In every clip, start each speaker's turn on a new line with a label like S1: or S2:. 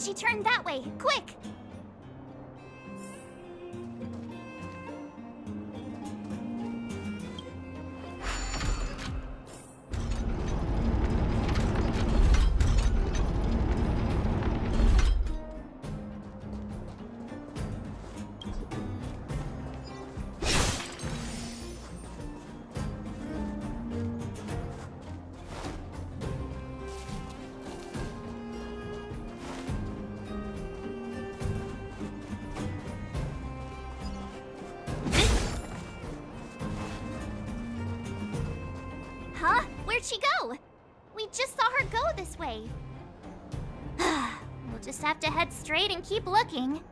S1: She turned that way. Quick! Huh? Where'd she go? We just saw her go this way. We'll just have to head straight and keep looking.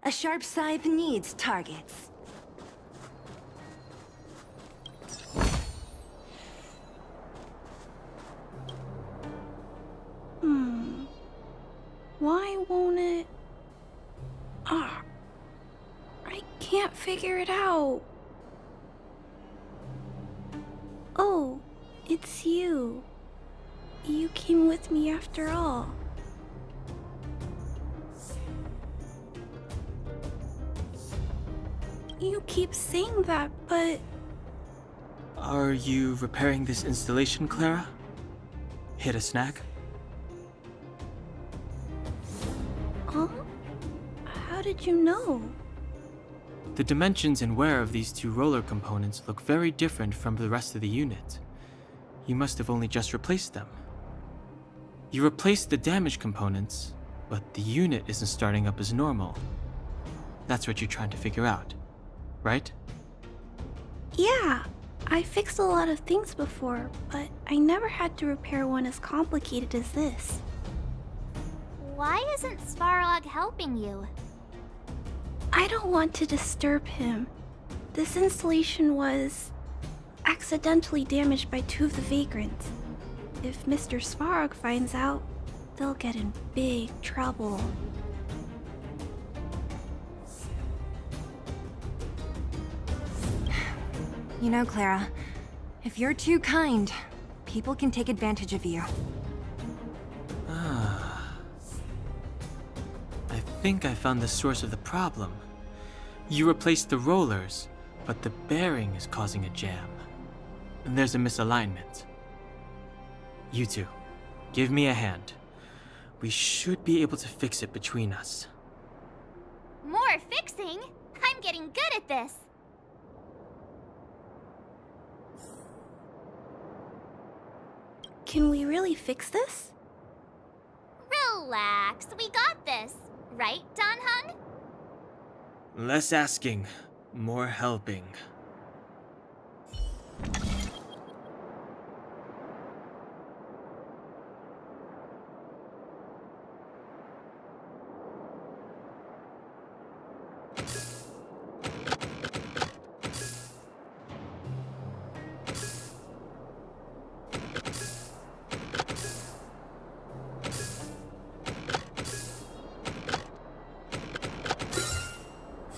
S2: A sharp scythe needs targets.
S3: Why won't it... I can't figure it out. Oh, it's you. You came with me after all. You keep saying that, but...
S4: Are you repairing this installation, Clara? Hit a snag?
S3: Huh? How did you know?
S4: The dimensions and wear of these two roller components look very different from the rest of the unit. You must have only just replaced them. You replaced the damaged components, but the unit isn't starting up as normal. That's what you're trying to figure out, right?
S3: Yeah, I fixed a lot of things before, but I never had to repair one as complicated as this.
S1: Why isn't Svarog helping you?
S3: I don't want to disturb him. This installation was accidentally damaged by two of the vagrants. If Mr. Svarog finds out, they'll get in big trouble.
S2: You know, Clara, if you're too kind, people can take advantage of you.
S4: I think I found the source of the problem. You replaced the rollers, but the bearing is causing a jam. And there's a misalignment. You two, give me a hand. We should be able to fix it between us.
S1: More fixing? I'm getting good at this.
S3: Can we really fix this?
S1: Relax, we got this. Right, Don Hung?
S4: Less asking, more helping.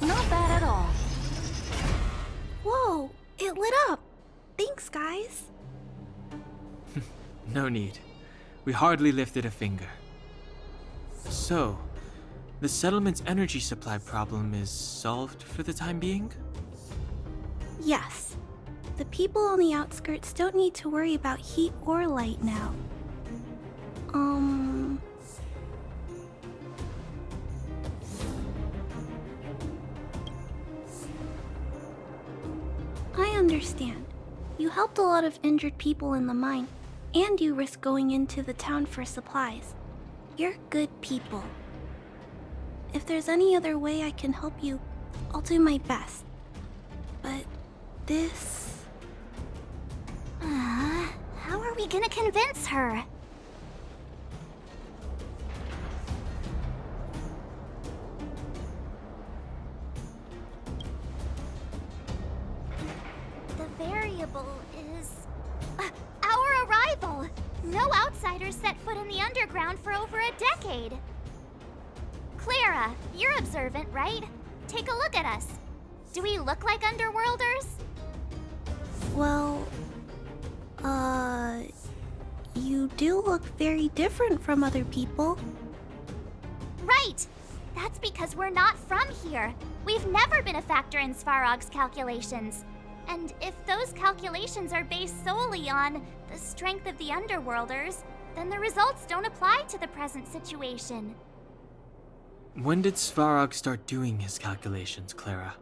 S2: Not bad at all.
S3: Whoa, it lit up. Thanks, guys.
S4: No need. We hardly lifted a finger. So, the settlement's energy supply problem is solved for the time being?
S3: Yes. The people on the outskirts don't need to worry about heat or light now. I understand. You helped a lot of injured people in the mine, and you risked going into the town for supplies. You're good people. If there's any other way I can help you, I'll do my best. But this...
S1: How are we gonna convince her? is our arrival. No outsiders set foot in the underground for over a decade. Clara, you're observant, right? Take a look at us. Do we look like underworlders?
S3: Well, you do look very different from other people.
S1: Right! That's because we're not from here. We've never been a factor in Svarog's calculations. And if those calculations are based solely on the strength of the Underworlders, then the results don't apply to the present situation.
S4: When did Svarog start doing his calculations, Clara?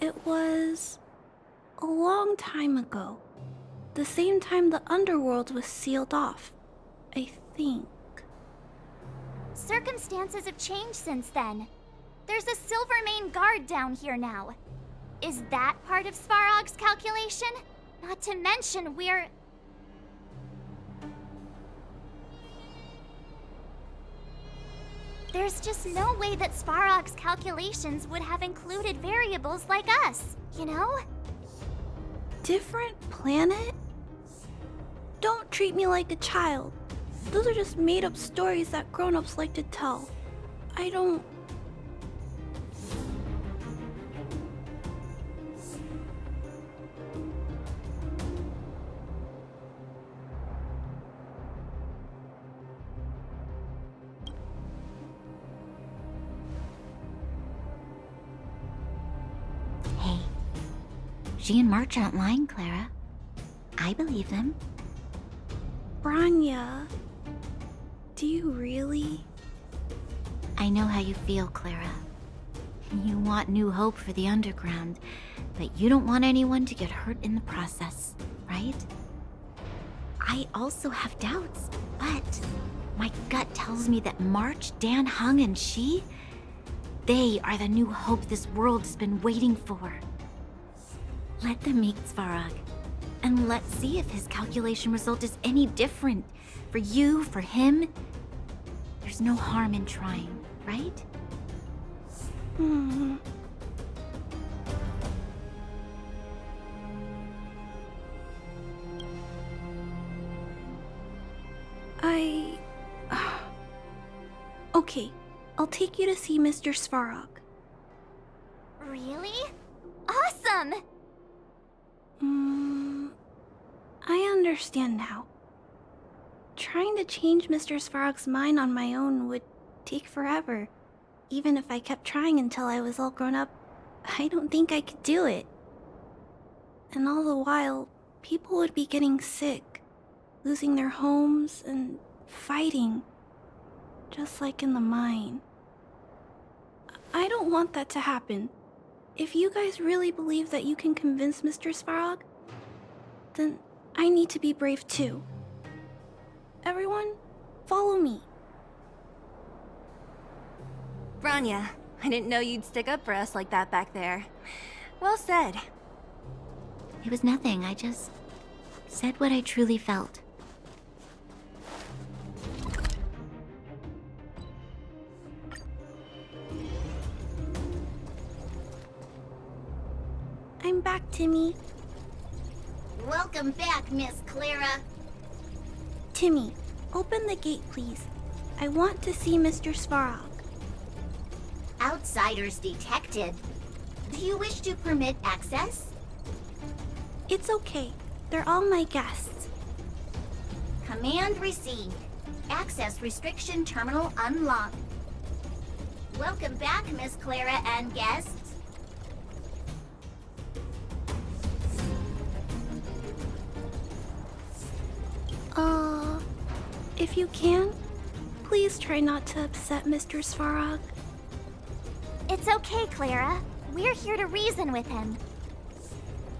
S3: It was a long time ago. The same time the underworld was sealed off, I think.
S1: Circumstances have changed since then. There's a Silvermane guard down here now. Is that part of Svarog's calculation? Not to mention we're... There's just no way that Svarog's calculations would have included variables like us, you know?
S3: Different planet? Don't treat me like a child. Those are just made-up stories that grown-ups like to tell. I don't...
S5: Hey, she and March aren't lying, Clara. I believe them.
S3: Branya, do you really?
S5: I know how you feel, Clara. You want new hope for the underground, but you don't want anyone to get hurt in the process, right? I also have doubts, but my gut tells me that March, Dan Hung, and she, they are the new hope this world has been waiting for. Let them meet Svarog, and let's see if his calculation result is any different. For you, for him, there's no harm in trying, right?
S3: Okay, I'll take you to see Mr. Svarog.
S1: Really? Awesome!
S3: I understand now. Trying to change Mr. Svarog's mind on my own would take forever. Even if I kept trying until I was all grown up, I don't think I could do it. And all the while, people would be getting sick, losing their homes, and fighting. Just like in the mine. I don't want that to happen. If you guys really believe that you can convince Mr. Svarog, then I need to be brave too. Everyone, follow me.
S2: Branya, I didn't know you'd stick up for us like that back there. Well said.
S5: It was nothing, I just said what I truly felt.
S3: I'm back, Timmy.
S6: Welcome back, Miss Clara.
S3: Timmy, open the gate, please. I want to see Mr. Svarog.
S6: Outsiders detected. Do you wish to permit access?
S3: It's okay. They're all my guests.
S6: Command received. Access restriction terminal unlocked. Welcome back, Miss Clara and guests.
S3: If you can, please try not to upset Mr. Svarog.
S1: It's okay, Clara. We're here to reason with him.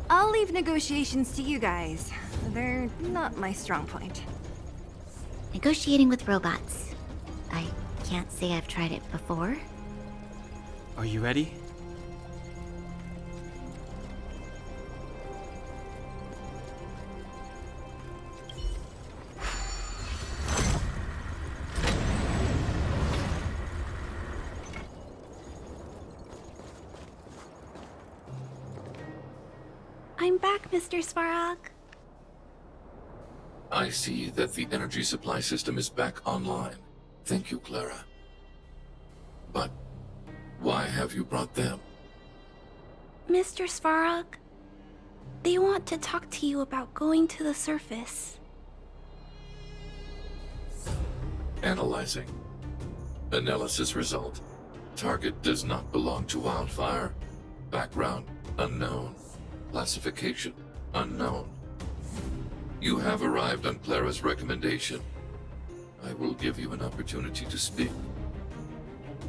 S2: I'll leave negotiations to you guys. They're not my strong point.
S5: Negotiating with robots. I can't say I've tried it before.
S4: Are you ready?
S3: I'm back, Mr. Svarog.
S7: I see that the energy supply system is back online. Thank you, Clara. But why have you brought them?
S3: Mr. Svarog, they want to talk to you about going to the surface.
S7: Analyzing. Analysis result. Target does not belong to Wildfire. Background unknown. Classification unknown. You have arrived on Clara's recommendation. I will give you an opportunity to speak.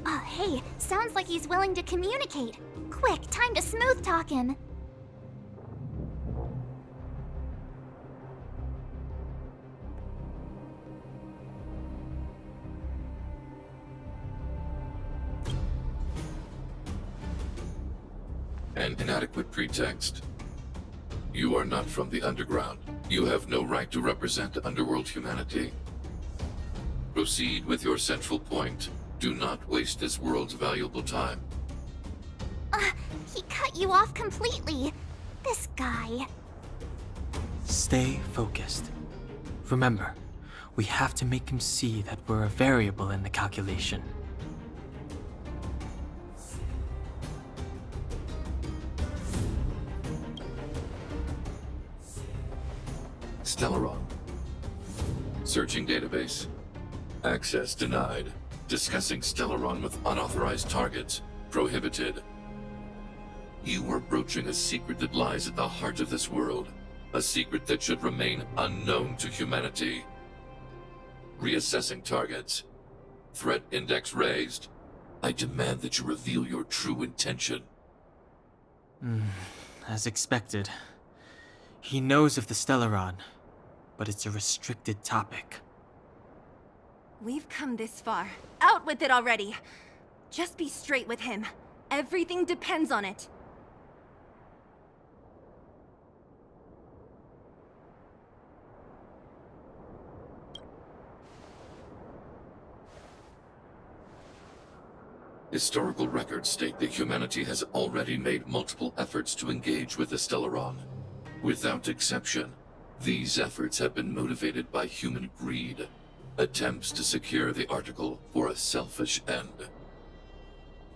S1: Oh, hey, sounds like he's willing to communicate. Quick, time to smooth talk him.
S7: An inadequate pretext. You are not from the underground. You have no right to represent underworld humanity. Proceed with your central point. Do not waste this world's valuable time.
S1: He cut you off completely. This guy.
S4: Stay focused. Remember, we have to make him see that we're a variable in the calculation.
S7: Stellaron. Searching database. Access denied. Discussing Stellaron with unauthorized targets. Prohibited. You are broaching a secret that lies at the heart of this world. A secret that should remain unknown to humanity. Reassessing targets. Threat index raised. I demand that you reveal your true intention.
S4: As expected. He knows of the Stellaron, but it's a restricted topic.
S2: We've come this far. Out with it already! Just be straight with him. Everything depends on it.
S7: Historical records state that humanity has already made multiple efforts to engage with the Stellaron. Without exception, these efforts have been motivated by human greed, attempts to secure the article for a selfish end.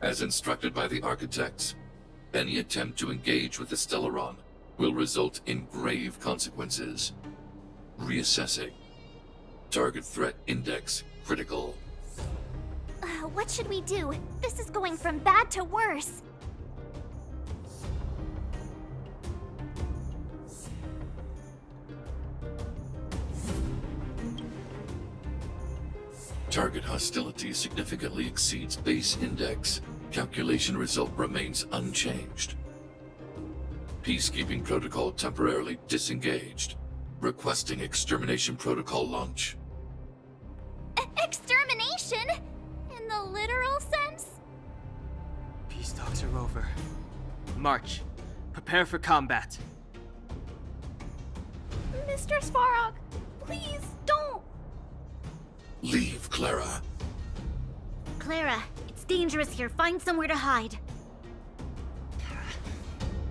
S7: As instructed by the architects, any attempt to engage with the Stellaron will result in grave consequences. Reassessing. Target threat index critical.
S1: What should we do? This is going from bad to worse.
S7: Target hostility significantly exceeds base index. Calculation result remains unchanged. Peacekeeping protocol temporarily disengaged. Requesting extermination protocol launch.
S1: Extermination? In the literal sense?
S4: Peace talks are over. March. Prepare for combat.
S3: Mr. Svarog, please don't!
S7: Leave, Clara.
S5: Clara, it's dangerous here. Find somewhere to hide.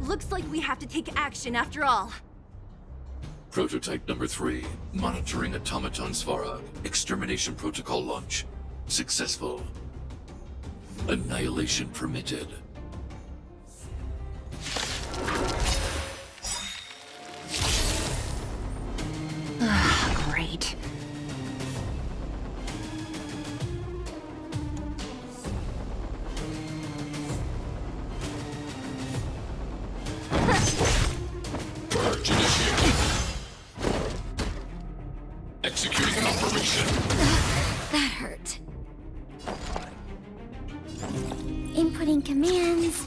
S2: Looks like we have to take action after all.
S7: Prototype number 3. Monitoring automaton Svarog. Extermination protocol launch. Successful. Annihilation permitted.
S2: Great.
S7: Purge initiated. Executing operation.
S5: That hurt.
S1: Inputting commands.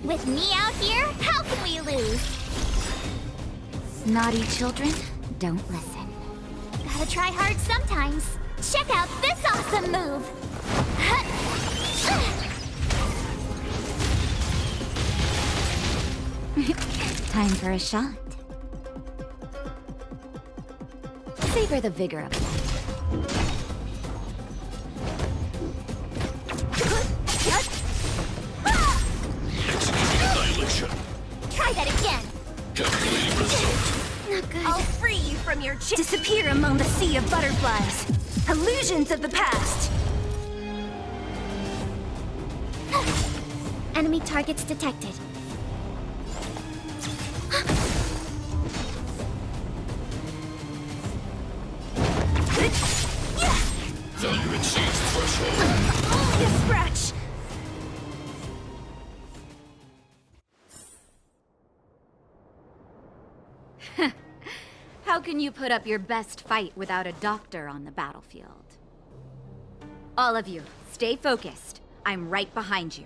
S1: With me out here, how can we lose?
S5: Naughty children, don't listen.
S1: Gotta try hard sometimes. Check out this awesome move!
S5: Time for a shot. Savor the vigor of life.
S1: Try that again!
S7: Calculating result.
S3: Not good.
S2: I'll free you from your disappear among the sea of butterflies. Illusions of the past.
S3: Enemy targets detected.
S7: Value exceeds threshold.
S2: Only a scratch.
S8: How can you put up your best fight without a doctor on the battlefield? All of you, stay focused. I'm right behind you.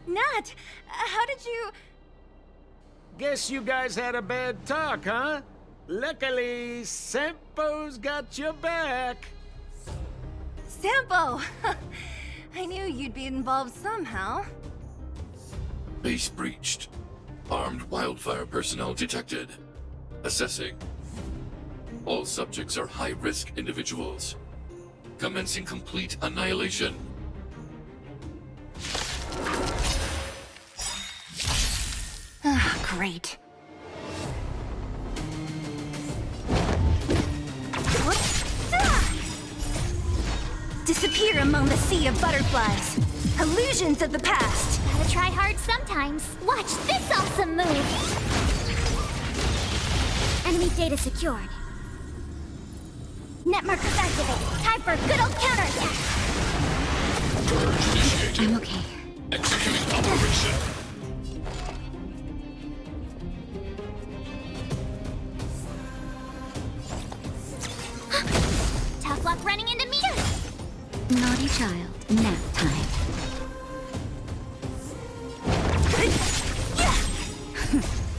S2: Nat, how did you...
S9: Guess you guys had a bad talk, huh? Luckily, Sempo's got your back.
S2: Sampo! I knew you'd be involved somehow.
S7: Base breached. Armed wildfire personnel detected. Assessing. All subjects are high-risk individuals. Commencing complete annihilation.
S2: Great. Disappear among the sea of butterflies. Illusions of the past.
S1: Gotta try hard sometimes. Watch this awesome move! Enemy data secured. Net markers activated. Time for a good old counterattack!
S7: Purge initiated.
S5: I'm okay.
S7: Executing operation.
S1: Tough luck running into me!
S5: Naughty child. Nap time.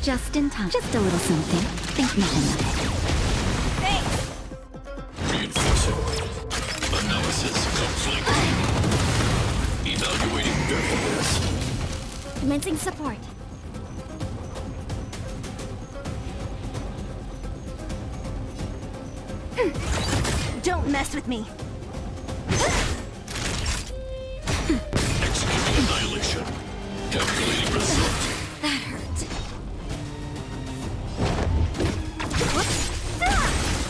S5: Just in time. Just a little something. Think nothing of it.
S7: Reinforcing. Analysis complete. Evaluating variables.
S1: Commencing support.
S2: Don't mess with me.
S7: Executing annihilation. Calculating result.
S5: That hurt.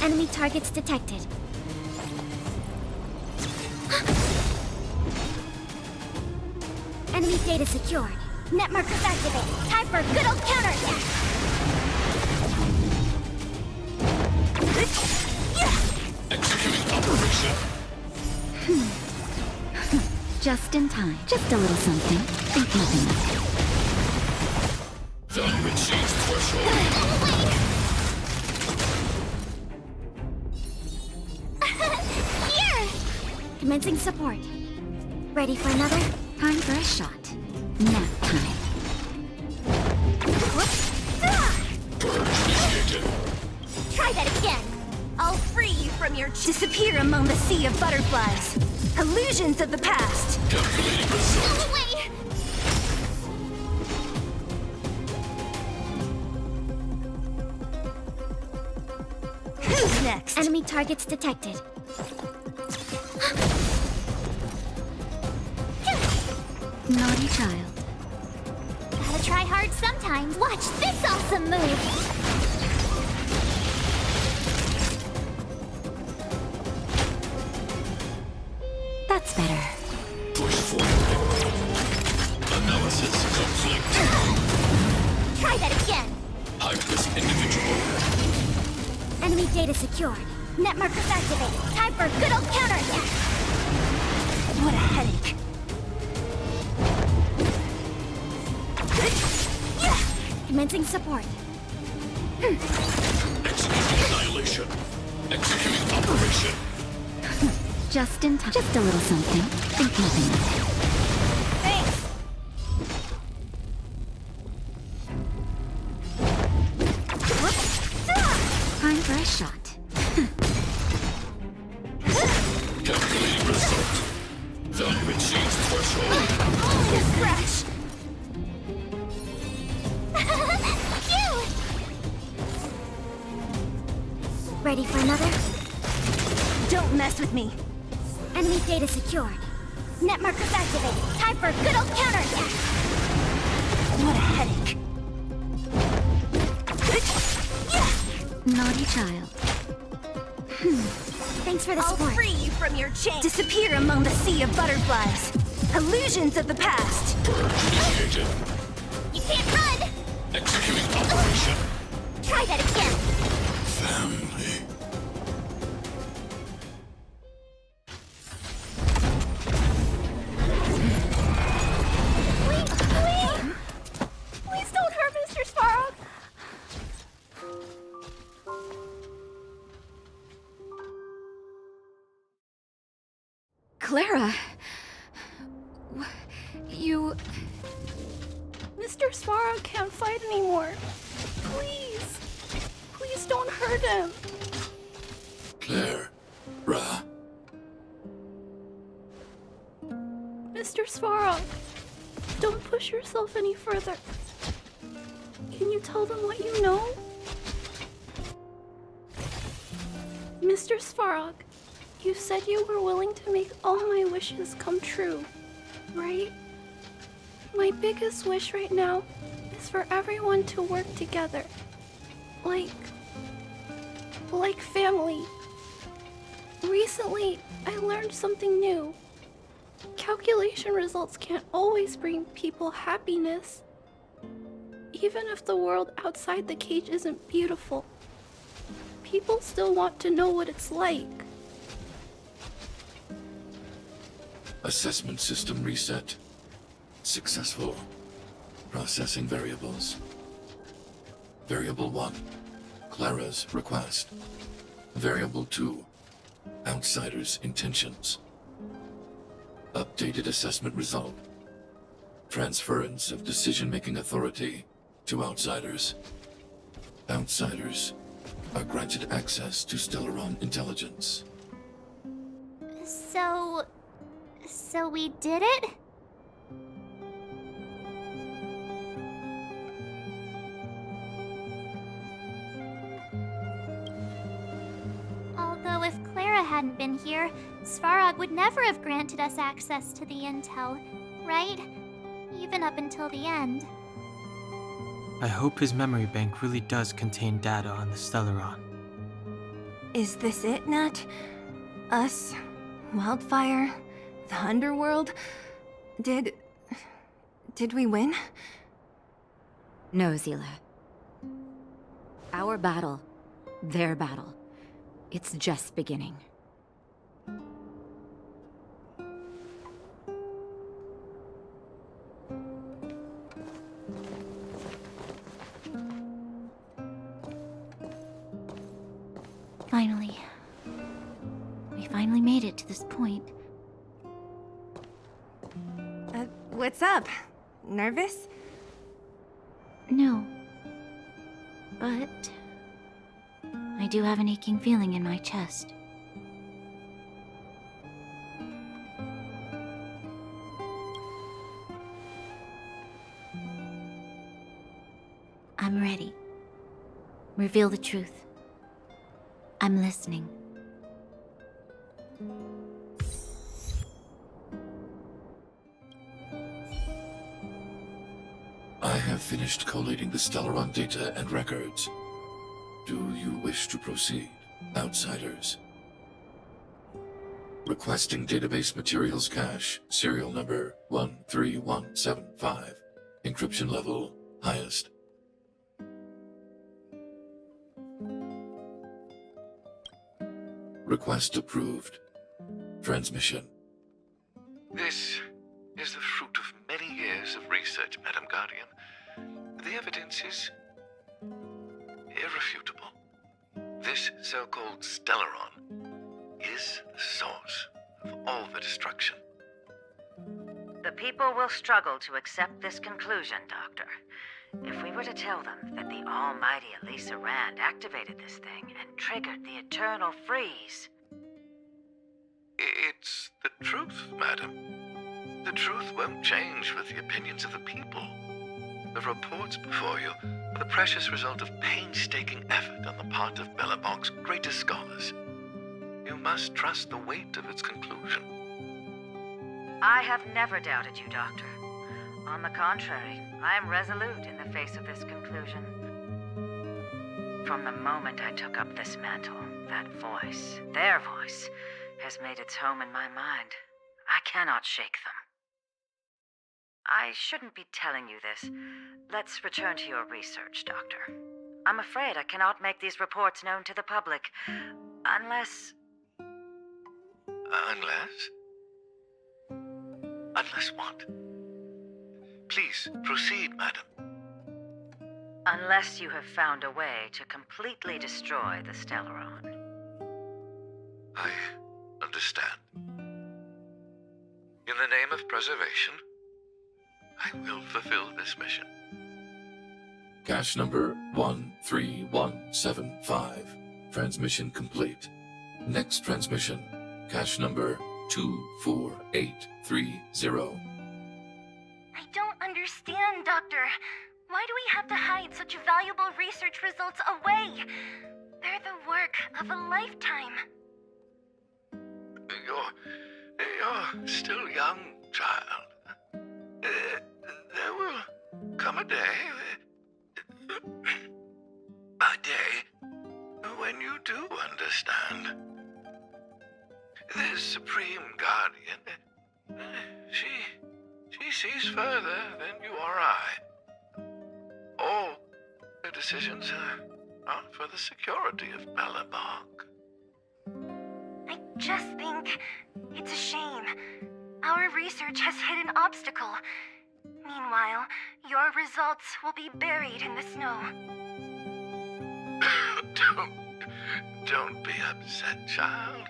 S1: Enemy targets detected. Enemy data secured. Net markers activated. Time for a good old counterattack!
S7: Executing operation.
S5: Just in time. Just a little something. Think nothing of it.
S7: Value exceeds threshold.
S1: Here! Commencing support. Ready for another?
S5: Time for a shot. Nap time.
S7: Purge initiated.
S1: Try that again!
S2: I'll free you from your disappear among the sea of butterflies. Illusions of the past.
S7: Calculating result.
S1: Go away!
S2: Who's next?
S1: Enemy targets detected.
S5: Naughty child.
S1: Gotta try hard sometimes. Watch this awesome move!
S5: That's better.
S7: Push forward. Analysis complete.
S1: Try that again!
S7: High-risk individual.
S1: Enemy data secured. Net markers activated. Time for a good old counterattack!
S2: What a headache.
S1: Commencing support.
S7: Executing annihilation. Executing operation.
S5: Just in time. Just a little something. Think nothing of it.
S2: Thanks.
S5: Time for a shot.
S7: Calculating result. Value exceeds threshold.
S2: Only a scratch.
S1: Phew! Ready for another?
S2: Don't mess with me.
S1: Enemy data secured. Net markers activated. Time for a good old counterattack!
S5: Naughty child.
S2: Thanks for the support. I'll free you from your chain. Disappear among the sea of butterflies. Illusions of the past.
S7: Initiated.
S1: You can't run!
S7: Executing operation.
S1: Try that again.
S7: Family.
S3: Please don't hurt Mr. Svarog.
S8: Clara... You...
S3: Mr. Svarog can't fight anymore. Please. Please don't hurt him.
S7: Claire. Ra.
S3: Mr. Svarog, don't push yourself any further. Can you tell them what you know? Mr. Svarog, you said you were willing to make all my wishes come true, right? My biggest wish right now is for everyone to work together. Like family. Recently, I learned something new. Calculation results can't always bring people happiness. Even if the world outside the cage isn't beautiful, people still want to know what it's like.
S7: Assessment system reset. Successful. Processing variables. Variable 1. Clara's request. Variable 2. Outsider's intentions. Updated assessment result. Transference of decision-making authority to outsiders. Outsiders are granted access to Stellaron intelligence.
S1: So we did it? Although if Clara hadn't been here, Svarog would never have granted us access to the intel, right? Even up until the end.
S4: I hope his memory bank really does contain data on the Stellaron.
S2: Is this it, Nat? Us? Wildfire? The Underworld? Did we win?
S8: No, Zila. Our battle, their battle, it's just beginning.
S5: Finally. We finally made it to this point.
S2: What's up? Nervous?
S5: No. But... I do have an aching feeling in my chest. I'm ready. Reveal the truth. I'm listening.
S7: I have finished collating the Stellaron data and records. Do you wish to proceed, outsiders? Requesting database materials cache, serial number 13175. Encryption level, highest. Request approved. Transmission.
S10: This is the fruit of many years of research, Madam Guardian. The evidence is irrefutable. This so-called Stellaron is the source of all the destruction.
S11: The people will struggle to accept this conclusion, Doctor. If we were to tell them that the almighty Elisa Rand activated this thing and triggered the eternal freeze...
S10: It's the truth, madam. The truth won't change with the opinions of the people. The reports before you are the precious result of painstaking effort on the part of Bellabog's greatest scholars. You must trust the weight of its conclusion.
S11: I have never doubted you, Doctor. On the contrary, I am resolute in the face of this conclusion. From the moment I took up this mantle, that voice, their voice, has made its home in my mind. I cannot shake them. I shouldn't be telling you this. Let's return to your research, Doctor. I'm afraid I cannot make these reports known to the public, unless...
S10: Unless? Unless what? Please, proceed, madam.
S11: Unless you have found a way to completely destroy the Stellaron.
S10: I understand. In the name of preservation, I will fulfill this mission.
S7: Cache number 13175. Transmission complete. Next transmission. Cache number 24830.
S3: I don't understand, Doctor. Why do we have to hide such valuable research results away? They're the work of a lifetime.
S10: You're still young, child. There will come a day, when you do understand. This Supreme Guardian, she sees further than you or I. All her decisions are for the security of Belobog.
S3: I just think it's a shame. Our research has hit an obstacle. Meanwhile, your results will be buried in the snow.
S10: Don't be upset, child.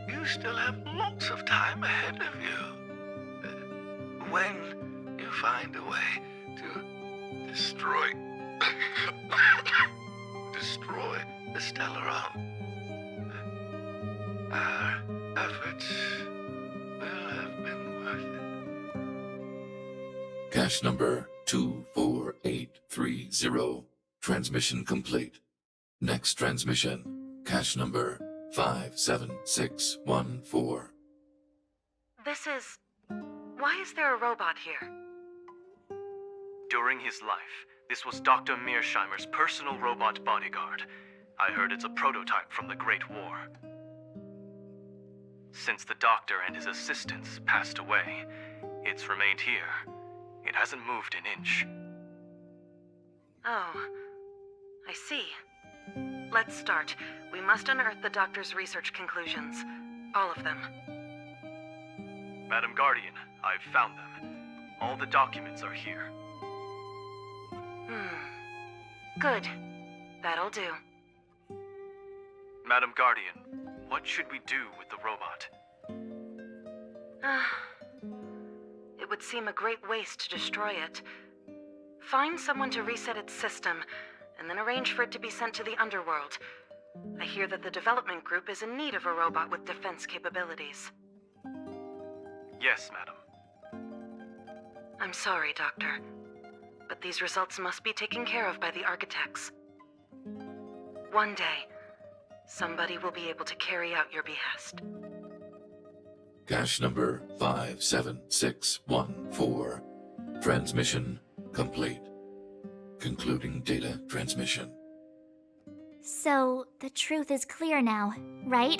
S10: You still have lots of time ahead of you. When you find a way to destroy the Stellaron, our efforts will have been worth it.
S7: Cache number 24830. Transmission complete. Next transmission. Cache number 57614.
S11: Why is there a robot here?
S12: During his life, this was Dr. Mearsheimer's personal robot bodyguard. I heard it's a prototype from the Great War. Since the doctor and his assistants passed away, it's remained here. It hasn't moved an inch.
S11: Oh, I see. Let's start. We must unearth the doctor's research conclusions. All of them.
S12: Madam Guardian, I've found them. All the documents are here.
S11: Good. That'll do.
S12: Madam Guardian, what should we do with the robot?
S11: It would seem a great waste to destroy it. Find someone to reset its system, and then arrange for it to be sent to the underworld. I hear that the development group is in need of a robot with defense capabilities.
S12: Yes, madam.
S11: I'm sorry, Doctor, but these results must be taken care of by the architects. One day, somebody will be able to carry out your behest.
S7: Cache number 57614. Transmission complete. Concluding data transmission.
S1: So, the truth is clear now, right?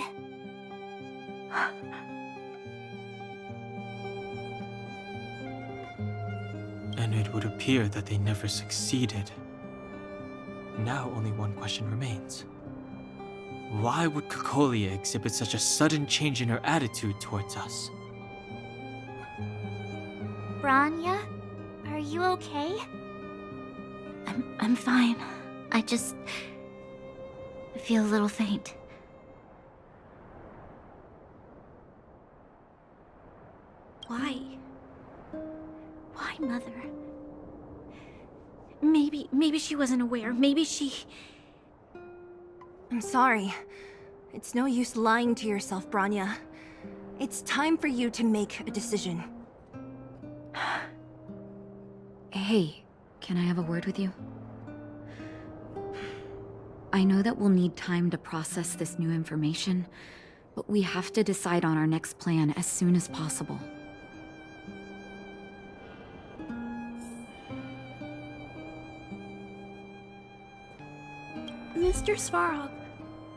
S4: And it would appear that they never succeeded. Now only one question remains. Why would Cocolia exhibit such a sudden change in her attitude towards us?
S1: Branya? Are you okay?
S5: I'm fine. I feel a little faint.
S3: Why?
S5: Why, Mother? Maybe she wasn't aware. Maybe she...
S2: I'm sorry. It's no use lying to yourself, Branya. It's time for you to make a decision.
S8: Hey, can I have a word with you? I know that we'll need time to process this new information, but we have to decide on our next plan as soon as possible.
S3: Mr. Svarog,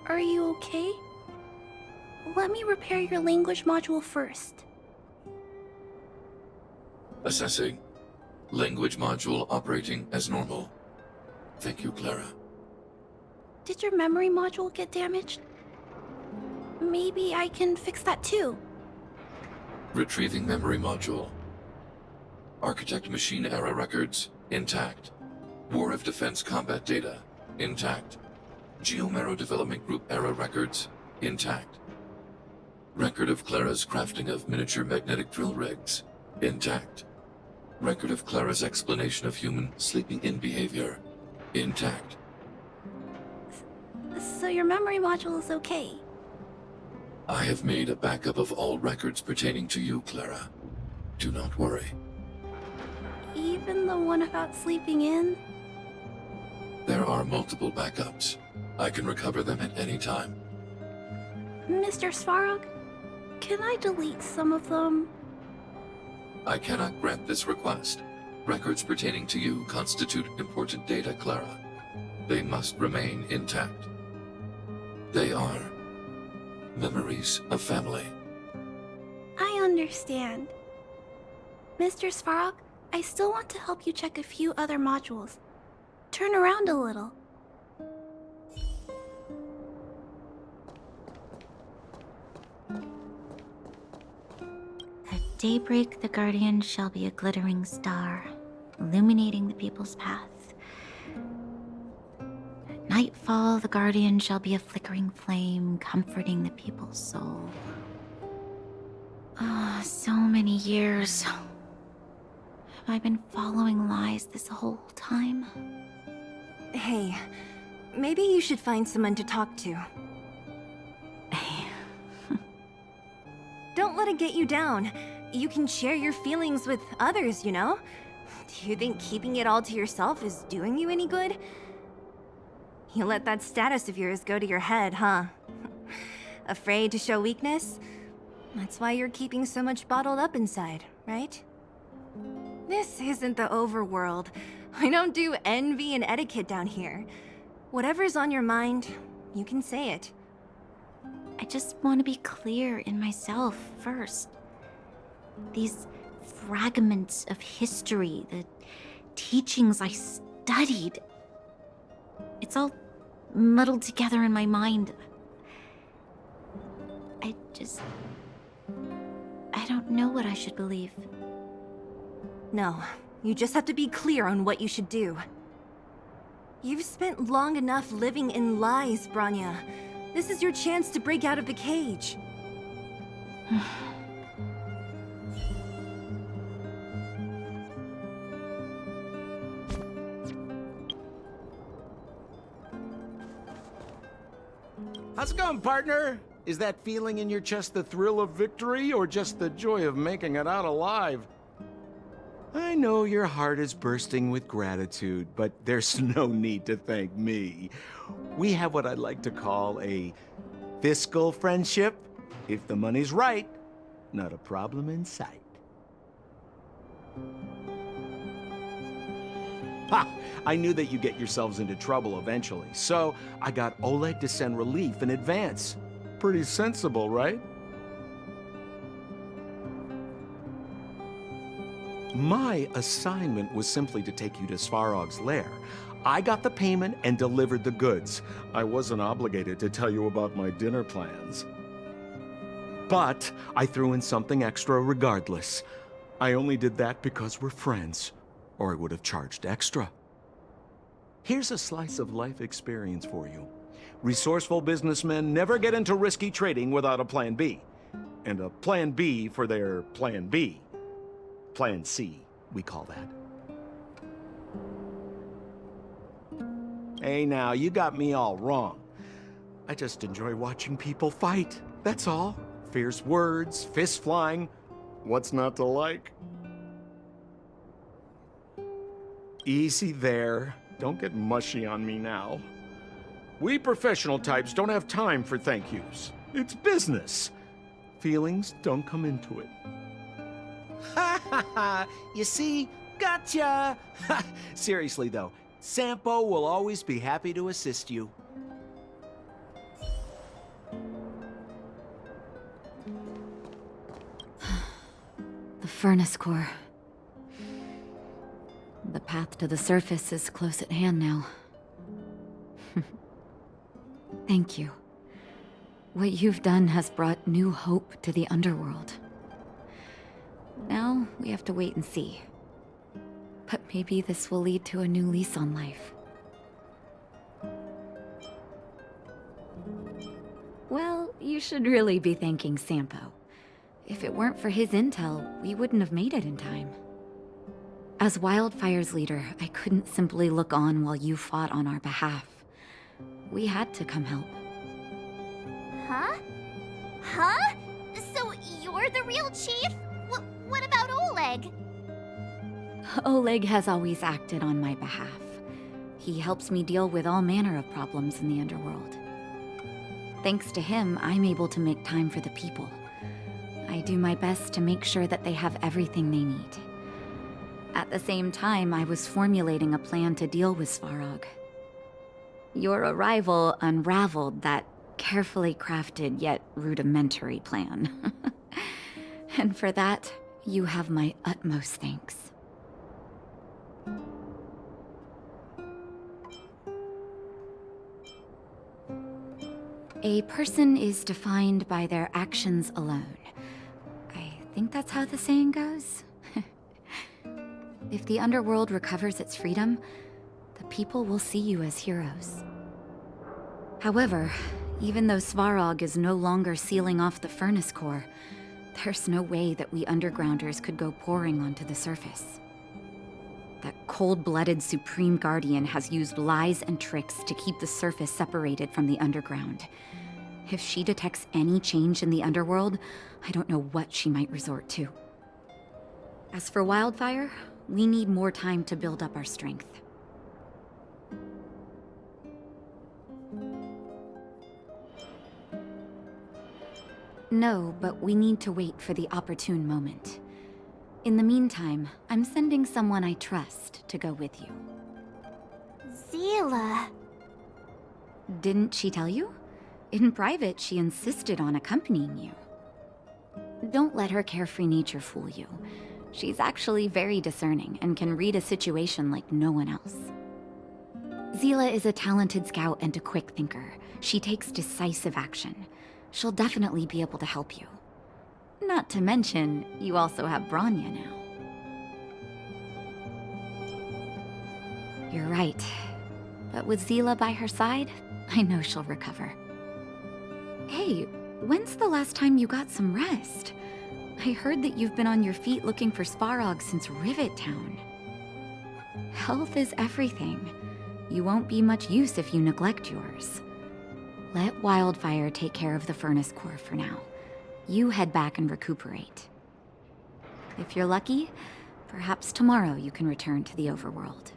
S3: are you okay? Let me repair your language module first.
S7: Assessing. Language module operating as normal. Thank you, Clara.
S3: Did your memory module get damaged? Maybe I can fix that too.
S7: Retrieving memory module. Architect machine era records, intact. War of Defense combat data, intact. Geomero Development Group era records, intact. Record of Clara's crafting of miniature magnetic drill rigs, intact. Record of Clara's explanation of human sleeping-in behavior, intact.
S3: So your memory module is okay?
S7: I have made a backup of all records pertaining to you, Clara. Do not worry.
S3: Even the one about sleeping in?
S7: There are multiple backups. I can recover them at any time.
S3: Mr. Svarog, can I delete some of them?
S7: I cannot grant this request. Records pertaining to you constitute important data, Clara. They must remain intact. They are memories of family.
S3: I understand. Mr. Svarog, I still want to help you check a few other modules. Turn around a little.
S5: At daybreak, the Guardian shall be a glittering star, illuminating the people's path. At nightfall, the Guardian shall be a flickering flame, comforting the people's soul. Ah, so many years. Have I been following lies this whole time?
S2: Hey, maybe you should find someone to talk to. Don't let it get you down. You can share your feelings with others, you know? Do you think keeping it all to yourself is doing you any good? You let that status of yours go to your head, huh? Afraid to show weakness? That's why you're keeping so much bottled up inside, right? This isn't the overworld. I don't do envy and etiquette down here. Whatever's on your mind, you can say it.
S5: I just want to be clear in myself first. These fragments of history, the teachings I studied, it's all muddled together in my mind. I don't know what I should believe.
S2: No, you just have to be clear on what you should do. You've spent long enough living in lies, Branya. This is your chance to break out of the cage.
S9: How's it going, partner? Is that feeling in your chest the thrill of victory, or just the joy of making it out alive? I know your heart is bursting with gratitude, but there's no need to thank me. We have what I'd like to call a fiscal friendship. If the money's right, not a problem in sight. Ha! I knew that you'd get yourselves into trouble eventually, so I got Oleg to send relief in advance. Pretty sensible, right? My assignment was simply to take you to Svarog's lair. I got the payment and delivered the goods. I wasn't obligated to tell you about my dinner plans. But I threw in something extra regardless. I only did that because we're friends, or I would have charged extra. Here's a slice of life experience for you. Resourceful businessmen never get into risky trading without a plan B. And a plan B for their plan B. Plan C, we call that. Hey now, you got me all wrong. I just enjoy watching people fight, that's all. Fierce words, fists flying. What's not to like? Easy there. Don't get mushy on me now. We professional types don't have time for thank yous. It's business. Feelings don't come into it. Ha ha ha! You see? Gotcha! Seriously though, Sampo will always be happy to assist you.
S5: furnace core. The path to the surface is close at hand now. Thank you. What you've done has brought new hope to the underworld. Now, we have to wait and see. But maybe this will lead to a new lease on life. Well, you should really be thanking Sampo. If it weren't for his intel, we wouldn't have made it in time. As Wildfire's leader, I couldn't simply look on while you fought on our behalf. We had to come help.
S1: Huh? Huh? So you're the real chief? What about Oleg?
S5: Oleg has always acted on my behalf. He helps me deal with all manner of problems in the underworld. Thanks to him, I'm able to make time for the people. I do my best to make sure that they have everything they need. At the same time, I was formulating a plan to deal with Svarog. Your arrival unraveled that carefully crafted yet rudimentary plan. And for that, you have my utmost thanks. A person is defined by their actions alone. I think that's how the saying goes. If the underworld recovers its freedom, the people will see you as heroes. However, even though Svarog is no longer sealing off the furnace core, there's no way that we undergrounders could go pouring onto the surface. That cold-blooded Supreme Guardian has used lies and tricks to keep the surface separated from the underground. If she detects any change in the underworld, I don't know what she might resort to. As for Wildfire, we need more time to build up our strength. No, but we need to wait for the opportune moment. In the meantime, I'm sending someone I trust to go with you.
S1: Zila.
S5: Didn't she tell you? In private, she insisted on accompanying you. Don't let her carefree nature fool you. She's actually very discerning and can read a situation like no one else. Zila is a talented scout and a quick thinker. She takes decisive action. She'll definitely be able to help you. Not to mention, you also have Branya now. You're right. But with Zila by her side, I know she'll recover. Hey, when's the last time you got some rest? I heard that you've been on your feet looking for Svarog since Rivet Town. Health is everything. You won't be much use if you neglect yours. Let Wildfire take care of the furnace core for now. You head back and recuperate. If you're lucky, perhaps tomorrow you can return to the overworld.